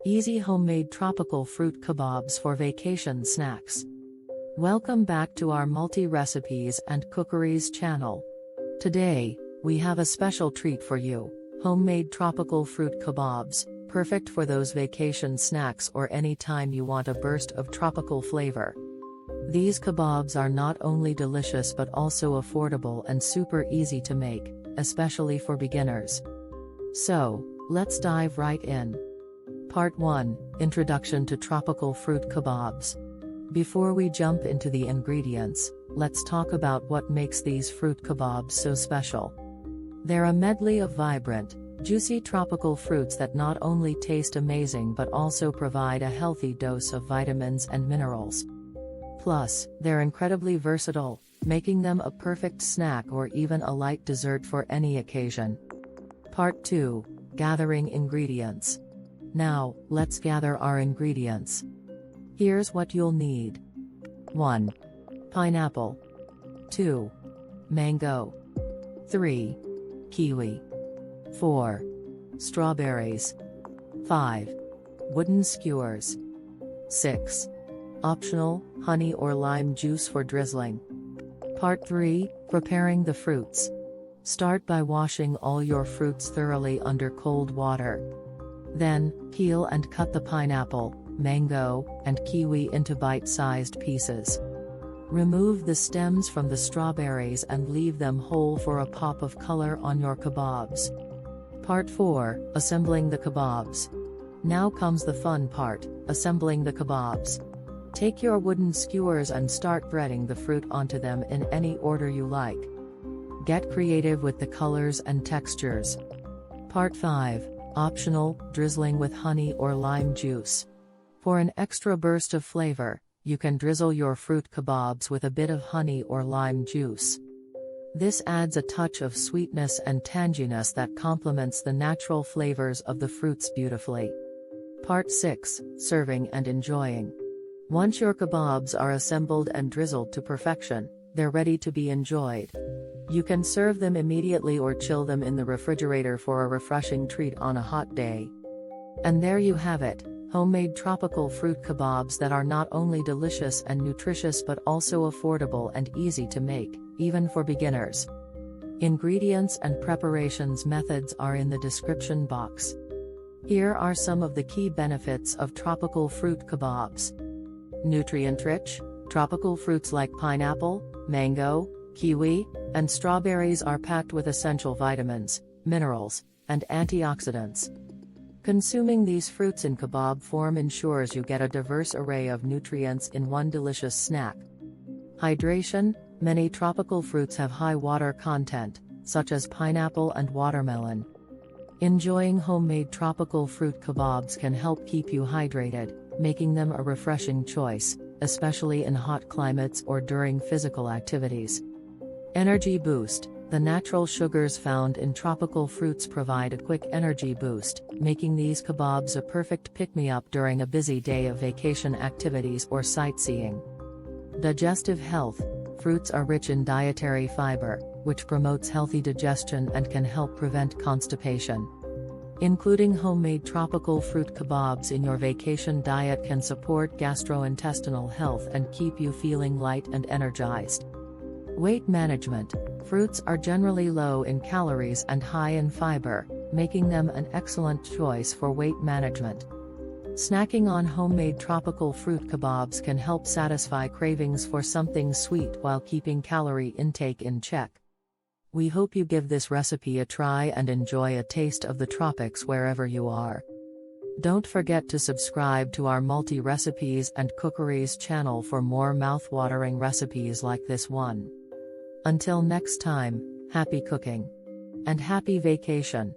Easy homemade tropical fruit kebabs for vacation snacks. Welcome back to our multi-recipes and cookeries channel. Today, we have a special treat for you, homemade tropical fruit kebabs, perfect for those vacation snacks or any time you want a burst of tropical flavor. These kebabs are not only delicious but also affordable and super easy to make, especially for beginners. So, let's dive right in. Part 1, Introduction to Tropical Fruit Kebabs. Before we jump into the ingredients, let's talk about what makes these fruit kebabs so special. They're a medley of vibrant, juicy tropical fruits that not only taste amazing but also provide a healthy dose of vitamins and minerals. Plus, they're incredibly versatile, making them a perfect snack or even a light dessert for any occasion. Part 2, Gathering Ingredients. Now, let's gather our ingredients. Here's what you'll need. 1. Pineapple. 2. Mango. 3. Kiwi. 4. Strawberries. 5. Wooden skewers. 6. Optional, honey or lime juice for drizzling. Part 3, Preparing the fruits. Start by washing all your fruits thoroughly under cold water. Then, peel and cut the pineapple, mango, and kiwi into bite-sized pieces. Remove the stems from the strawberries and leave them whole for a pop of color on your kebabs. Part 4, Assembling the kebabs. Now comes the fun part, assembling the kebabs. Take your wooden skewers and start breading the fruit onto them in any order you like. Get creative with the colors and textures. Part 5, Optional, drizzling with honey or lime juice. For an extra burst of flavor, you can drizzle your fruit kebabs with a bit of honey or lime juice. This adds a touch of sweetness and tanginess that complements the natural flavors of the fruits beautifully. Part 6, Serving and enjoying. Once your kebabs are assembled and drizzled to perfection, they're ready to be enjoyed. You can serve them immediately or chill them in the refrigerator for a refreshing treat on a hot day. And there you have it, homemade tropical fruit kebabs that are not only delicious and nutritious but also affordable and easy to make, even for beginners. Ingredients and preparations methods are in the description box. Here are some of the key benefits of tropical fruit kebabs. Nutrient-rich, tropical fruits like pineapple, mango, kiwi, and strawberries are packed with essential vitamins, minerals, and antioxidants. Consuming these fruits in kebab form ensures you get a diverse array of nutrients in one delicious snack. Hydration. Many tropical fruits have high water content, such as pineapple and watermelon. Enjoying homemade tropical fruit kebabs can help keep you hydrated, making them a refreshing choice, especially in hot climates or during physical activities. Energy boost. The natural sugars found in tropical fruits provide a quick energy boost, making these kebabs a perfect pick-me-up during a busy day of vacation activities or sightseeing. Digestive health. Fruits are rich in dietary fiber, which promotes healthy digestion and can help prevent constipation. Including homemade tropical fruit kebabs in your vacation diet can support gastrointestinal health and keep you feeling light and energized. Weight management. Fruits are generally low in calories and high in fiber, making them an excellent choice for weight management. Snacking on homemade tropical fruit kebabs can help satisfy cravings for something sweet while keeping calorie intake in check. We hope you give this recipe a try and enjoy a taste of the tropics wherever you are. Don't forget to subscribe to our multi-recipes and cookeries channel for more mouth-watering recipes like this one. Until next time, happy cooking and happy vacation!